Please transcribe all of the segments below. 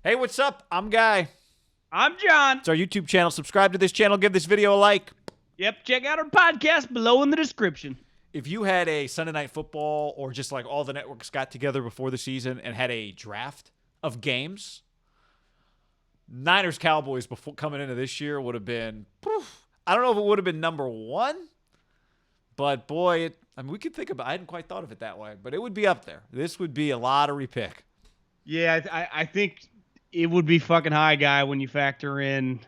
Hey, what's up? I'm Guy. I'm John. It's our YouTube channel. Subscribe to this channel. Give this video a like. Yep, check out our podcast below in the description. If you had a Sunday Night Football or just like all the networks got together before the season and had a draft of games, Niners Cowboys before coming into this year would have been, I don't know if it would have been number one, but boy, we could think about it. I hadn't quite thought of it that way, but it would be up there. This would be a lottery pick. Yeah, I think it would be fucking high, Guy, when you factor in.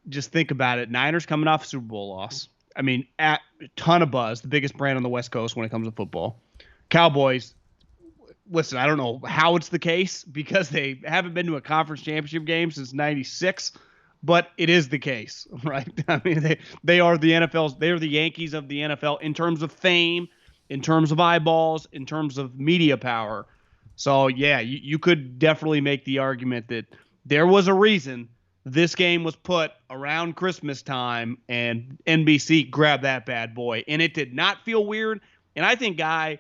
Just think about it. Niners coming off a Super Bowl loss. I mean, a ton of buzz. The biggest brand on the West Coast when it comes to football. Cowboys. Listen, I don't know how it's the case because they haven't been to a conference championship game since '96, but it is the case, right? I mean, they are the NFL's. They are the Yankees of the NFL in terms of fame, in terms of eyeballs, in terms of media power. So yeah, you could definitely make the argument that there was a reason this game was put around Christmas time and NBC grabbed that bad boy. And it did not feel weird. And I think, Guy,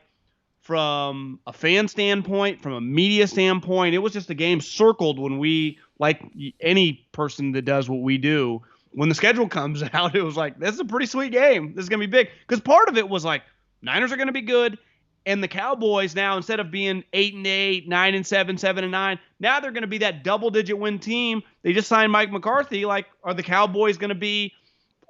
from a fan standpoint, from a media standpoint, it was just a game circled when we, like any person that does what we do, when the schedule comes out, it was like, this is a pretty sweet game. This is going to be big. Because part of it was like, Niners are going to be good. And the Cowboys now, instead of being 8-8, 9-7, 7-9, now they're going to be that double-digit win team. They just signed Mike McCarthy. Like, are the Cowboys going to be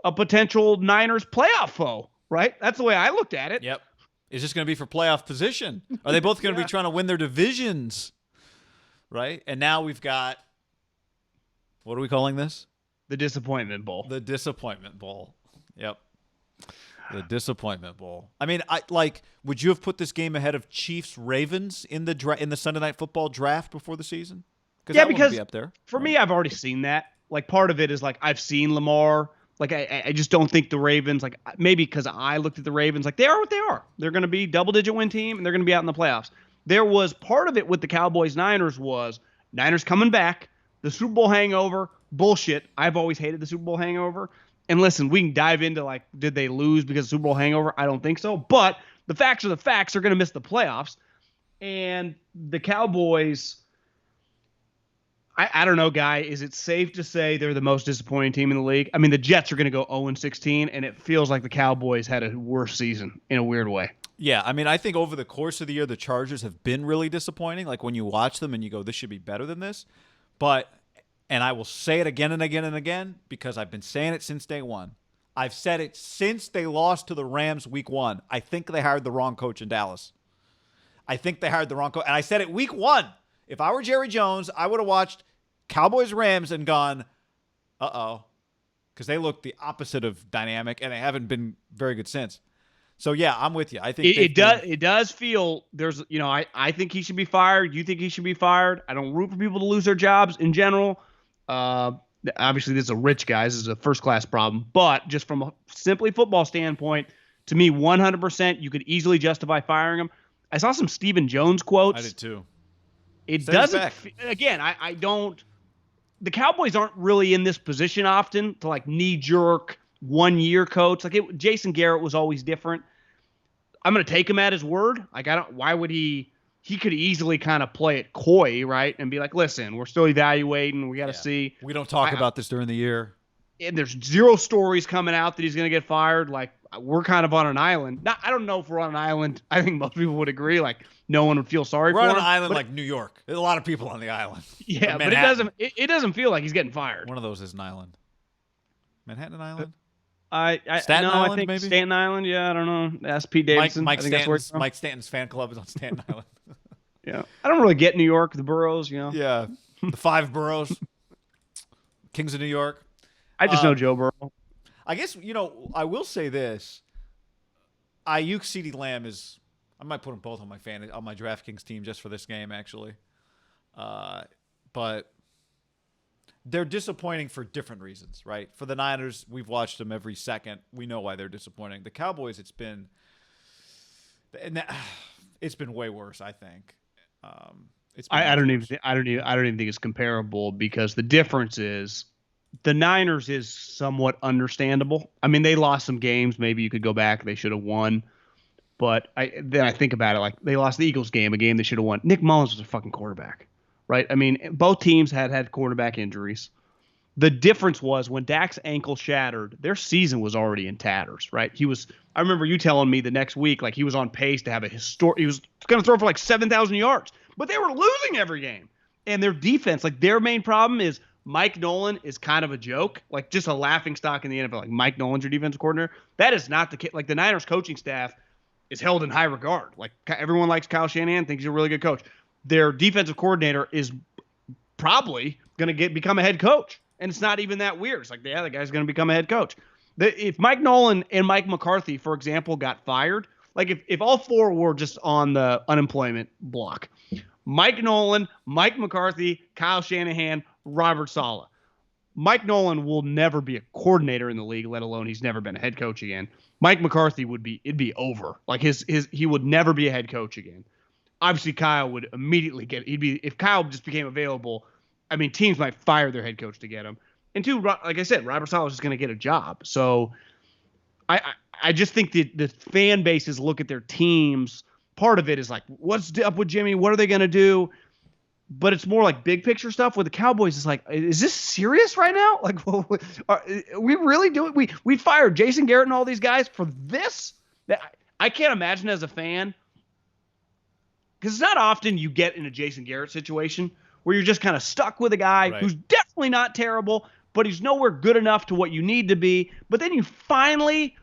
a potential Niners playoff foe? Right? That's the way I looked at it. Yep. Is this going to be for playoff position? Are they both going to be trying to win their divisions? Right? And now we've got, what are we calling this? The Disappointment Bowl. The Disappointment Bowl. Yep. The Disappointment Bowl. I mean, would you have put this game ahead of Chiefs Ravens in the Sunday Night Football draft before the season? Yeah, because be up there. For me, I've already seen that. Like, part of it is like I've seen Lamar. Like, I just don't think the Ravens, like, maybe because I looked at the Ravens, like, they are what they are. They're going to be double-digit win team, and they're going to be out in the playoffs. There was part of it with the Cowboys-Niners was Niners coming back, the Super Bowl hangover, bullshit. I've always hated the Super Bowl hangover. And listen, we can dive into, like, did they lose because of Super Bowl hangover? I don't think so. But the facts are the facts. They're going to miss the playoffs. And the Cowboys, I don't know, Guy. Is it safe to say they're the most disappointing team in the league? I mean, the Jets are going to go 0-16, and it feels like the Cowboys had a worse season in a weird way. Yeah, I mean, I think over the course of the year, the Chargers have been really disappointing. Like, when you watch them and you go, this should be better than this. But... and I will say it again and again and again because I've been saying it since day one. I've said it since they lost to the Rams week 1. I think they hired the wrong coach in Dallas. I think they hired the wrong coach. And I said it week 1. If I were Jerry Jones, I would have watched Cowboys-Rams and gone, uh-oh, because they look the opposite of dynamic, and they haven't been very good since. So, yeah, I'm with you. I think it does feel there's, I think he should be fired. You think he should be fired. I don't root for people to lose their jobs in general. Obviously, this is a rich guy. This is a first-class problem. But just from a simply football standpoint, to me, 100%, you could easily justify firing him. I saw some Stephen Jones quotes. I did too. It doesn't. Again, I don't. The Cowboys aren't really in this position often to like knee-jerk one-year coach. Like Jason Garrett was always different. I'm going to take him at his word. Like why would he? He could easily kind of play it coy, right? And be like, listen, we're still evaluating. We got to see. We don't talk about this during the year. And there's zero stories coming out that he's going to get fired. Like, we're kind of on an island. Now, I don't know if we're on an island. I think most people would agree. Like, no one would feel sorry for him. We're on an island like New York. There's a lot of people on the island. Yeah, but it doesn't feel like he's getting fired. One of those is an island. Manhattan Island? Staten Island, I think maybe? Staten Island, yeah, I don't know. Ask Pete Davidson. Mike Stanton's fan club is on Staten Island. Yeah. I don't really get New York, the boroughs, Yeah. The 5 boroughs. Kings of New York. I just know Joe Burrow. I guess, I will say this. Ayuk, CeeDee Lamb is, I might put them both on my DraftKings team just for this game, actually. But they're disappointing for different reasons, right? For the Niners, we've watched them every second. We know why they're disappointing. The Cowboys, it's been way worse, I think. I don't even think it's comparable because the difference is the Niners is somewhat understandable. I mean, they lost some games. Maybe you could go back. They should have won. But then I think about it, like they lost the Eagles game, a game they should have won. Nick Mullins was a fucking quarterback. right? I mean, both teams had quarterback injuries. The difference was when Dak's ankle shattered, their season was already in tatters, right? I remember you telling me the next week, like he was on pace to have he was going to throw for like 7,000 yards, but they were losing every game. And their defense, like their main problem is Mike Nolan is kind of a joke, like just a laughing stock in the NFL. Like Mike Nolan's your defensive coordinator. That is not the case. Like the Niners coaching staff is held in high regard. Like everyone likes Kyle Shanahan, thinks he's a really good coach. Their defensive coordinator is probably going to become a head coach. And it's not even that weird. It's like, yeah, the guy's going to become a head coach. If Mike Nolan and Mike McCarthy, for example, got fired, like if all four were just on the unemployment block, Mike Nolan, Mike McCarthy, Kyle Shanahan, Robert Saleh. Mike Nolan will never be a coordinator in the league, let alone he's never been a head coach again. Mike McCarthy it'd be over. Like he would never be a head coach again. Obviously, Kyle would immediately if Kyle just became available, I mean, teams might fire their head coach to get him. And two, like I said, Robert Saleh is just going to get a job. So I just think the fan bases look at their teams. Part of it is like, what's up with Jimmy? What are they going to do? But it's more like big picture stuff with the Cowboys. It's like, is this serious right now? Like, we really do it? We fired Jason Garrett and all these guys for this? I can't imagine as a fan, because it's not often you get in a Jason Garrett situation where you're just kind of stuck with a guy who's definitely not terrible, but he's nowhere good enough to what you need to be. But then you finally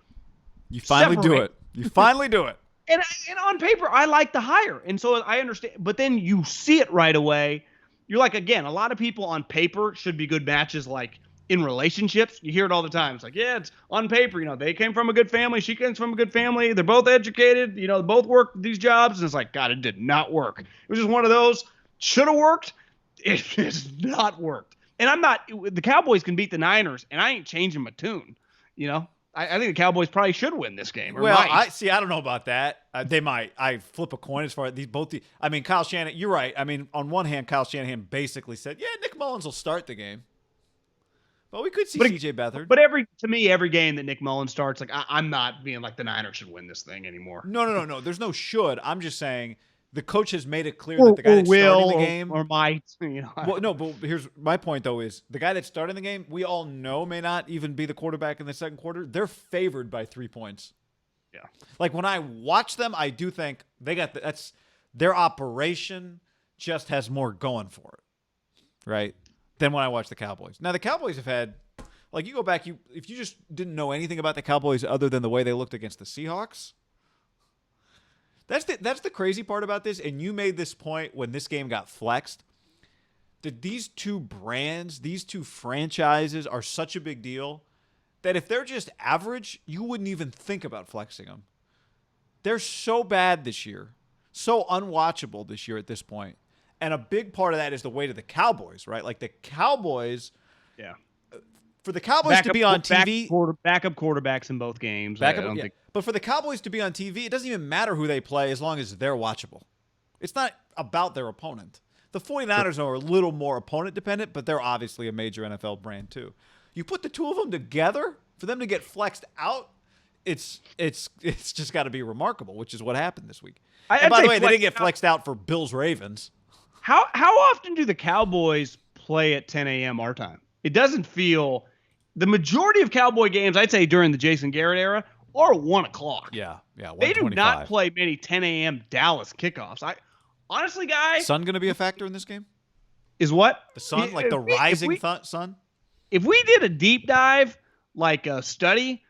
do it. You finally do it. And on paper, I like the hire. And so I understand. But then you see it right away. You're like, again, a lot of people on paper should be good matches, like in relationships. You hear it all the time. It's like, yeah, it's on paper. You know, they came from a good family. She comes from a good family. They're both educated. You know, both work these jobs. And it's like, God, it did not work. It was just one of those. Should have worked. It has not worked. And the Cowboys can beat the Niners, and I ain't changing my tune. You know, I think the Cowboys probably should win this game. I don't know about that. They might. I flip a coin as far as I mean, Kyle Shanahan, you're right. I mean, on one hand, Kyle Shanahan basically said, yeah, Nick Mullins will start the game. But we could see CJ Beathard. But every game that Nick Mullins starts, like I'm not being like the Niners should win this thing anymore. No. There's no should. I'm just saying the coach has made it clear that the guy that's starting the game or might, you know. Well, no, but here's my point though: is the guy that's starting the game, we all know may not even be the quarterback in the second quarter. They're favored by 3 points. Yeah. Like when I watch them, I do think they got that's their operation just has more going for it, right? Than when I watch the Cowboys. Now the Cowboys have had, like, you go back, if you just didn't know anything about the Cowboys other than the way they looked against the Seahawks. That's the crazy part about this, and you made this point when this game got flexed, that these two brands, these two franchises are such a big deal that if they're just average, you wouldn't even think about flexing them. They're so bad this year, so unwatchable this year at this point. And a big part of that is the weight of the Cowboys, right? Like the Cowboys, for the Cowboys to be on TV, backup quarterbacks in both games. But for the Cowboys to be on TV, it doesn't even matter who they play as long as they're watchable. It's not about their opponent. The 49ers are a little more opponent dependent, but they're obviously a major NFL brand too. You put the two of them together, for them to get flexed out, it's just got to be remarkable, which is what happened this week. And by the way, they didn't get flexed out for Bills Ravens. How often do the Cowboys play at 10 a.m. our time? It doesn't feel – the majority of Cowboy games, I'd say during the Jason Garrett era, are 1 o'clock. Yeah, they do not play many 10 a.m. Dallas kickoffs. Honestly, guys – Sun going to be a factor in this game? Is what? The sun, like the rising sun? If we did a deep dive, like a study,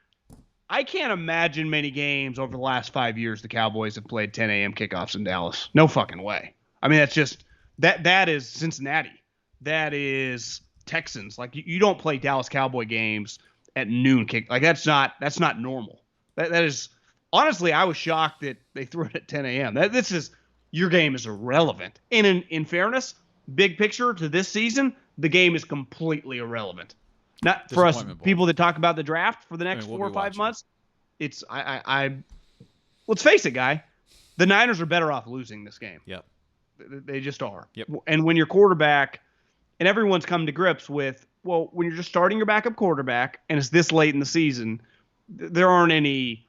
I can't imagine many games over the last 5 years the Cowboys have played 10 a.m. kickoffs in Dallas. No fucking way. I mean, that's just – that is Cincinnati. That is Texans. Like you don't play Dallas Cowboy games at noon kick. Like that's not normal. That is honestly, I was shocked that they threw it at 10 a.m. This is your game is irrelevant. And in fairness, big picture to this season, the game is completely irrelevant. Not for us people that talk about the draft for the next 4 or 5 months. It's let's face it, guy. The Niners are better off losing this game. Yep. They just are. Yep. And when your quarterback, and everyone's come to grips with, well, when you're just starting your backup quarterback and it's this late in the season, there aren't any,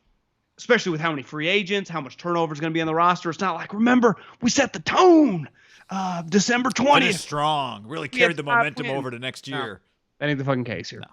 especially with how many free agents, how much turnover is going to be on the roster. It's not like, remember, we set the tone. December Finished 20th. strong. Really We had carried the 5 momentum wins. over to next No. year. That ain't the fucking case here. No.